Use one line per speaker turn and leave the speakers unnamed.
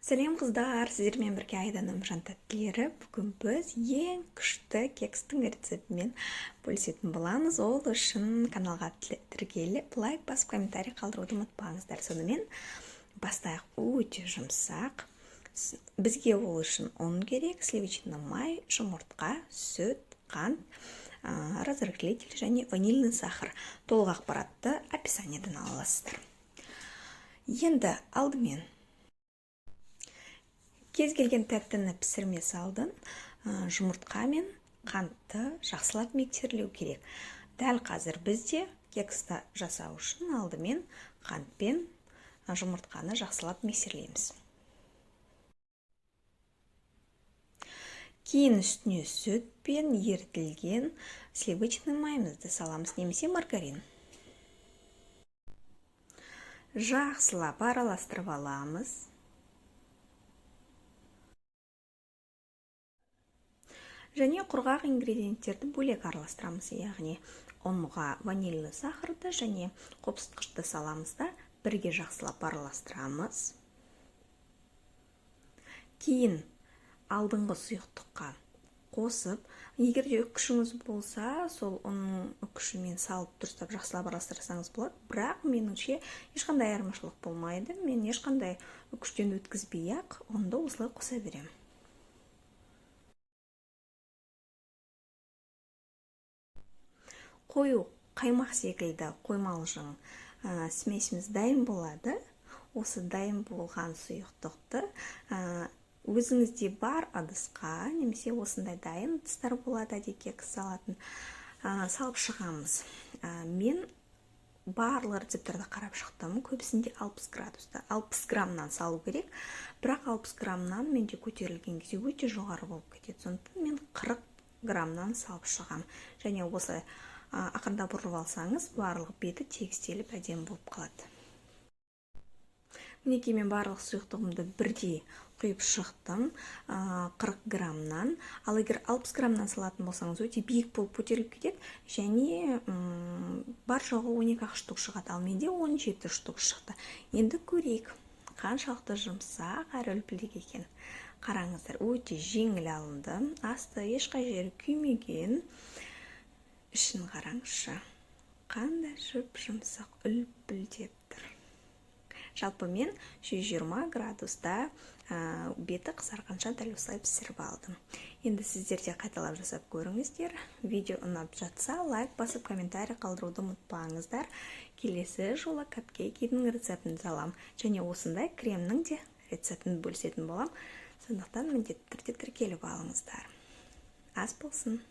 Сәлем қыздар, сіздермен бірге Айданың жан тәттілері. Бүгін біз ең күшті кекстің рецептімен бөлісетін боламыз. Ол үшін каналға тіркеліп, лайк басып, комментарий қалдыруды ұмытпаңыздар. Сонымен бастайық. Өте жұмсақ. Бізге ол үшін ұн керек, сливочный май, жұмыртқа, сүт, қант, разрыхлитель және ванильный сахар. Толық ақпаратты описаниеден ала аласыздар. Енді алдымен кез келген тәттіні пісірмес алдын жұмыртқа мен қантты жақсылап миксерлеу керек. Дәл қазір бізде кексті жасау үшін алдымен қант пен жұмыртқаны жақсылап миксерлейміз. Кейін үстіне сүт пен ерітілген сливочный майымызды саламыз, немесе маргарин. Жақсылап араластырып аламыз. Және құрғақ ингредиенттерді бөлек араластырамыз, яғни ұнға ванильный сахарды және қопсытқышты саламыз да бірге жақсылап араластырамыз. Кейін алдыңғы сұйықтыққа қосып, егер де үкішіңіз болса, сол оның үкішімен салып дұрыстап жақсылап араластырсаңыз болады. Бірақ меніңше ешқандай айырмашылық болмайды. Мен ешқандай үкіштен өткізбей-ақ ұнды осылай қоса беремін. Қою қаймақ секілді қоймалжың смесіміз дайын болады. Осы дайын болған сұйықтықты өзіңізде бар ыдысқа, немесе осындай дайын ыдыстар болады, кекс салатын, салып шығамыз. Мен барлық рецептерді қарап шықтым. Көбісінде 60 градуста, 60 граммнан салу керек. Бірақ 60 граммнан менде көтерілген кезде өте жоғары болып кетеді. Сондықтан мен 40 граммнан салып шығам. Және осы ақырында бұрып алсаңыз, барлық беті тегістеліп әдемі болып қалады. Мінекей мен барлық сұйықтығымды бірдей құйып шықтым 40 граммнан. Ал егер 60 граммнан салатын болсаңыз, өте биік болып көтеріліп кетеді, және бар жоғы 12 штук шығады. Ал менде 17 штук шықты. Енді көрейік, қаншалықты жұмсақ әрі үлпілдек екен. Қараңыздар, өте жеңіл алынды. Асты ешқай жері күймеген. Ішін қараңызшы, қандай жұмсақ үлпілдеп тұр. Жалпы мен 120 градуста беті қызарғанша дәл осылай пісіріп алдым. Енді сіздер де қайталап жасап көріңіздер. Видео ұнап жатса, лайк басып, комментарий қалдыруды ұмытпаңыздар. Келесі жолы капкейкінің рецептін салам. Және осындай кремнің де рецептін бөлісетін болам. Сондықтан міндетті түрде тіркеліп алыңыздар. Ас болсын!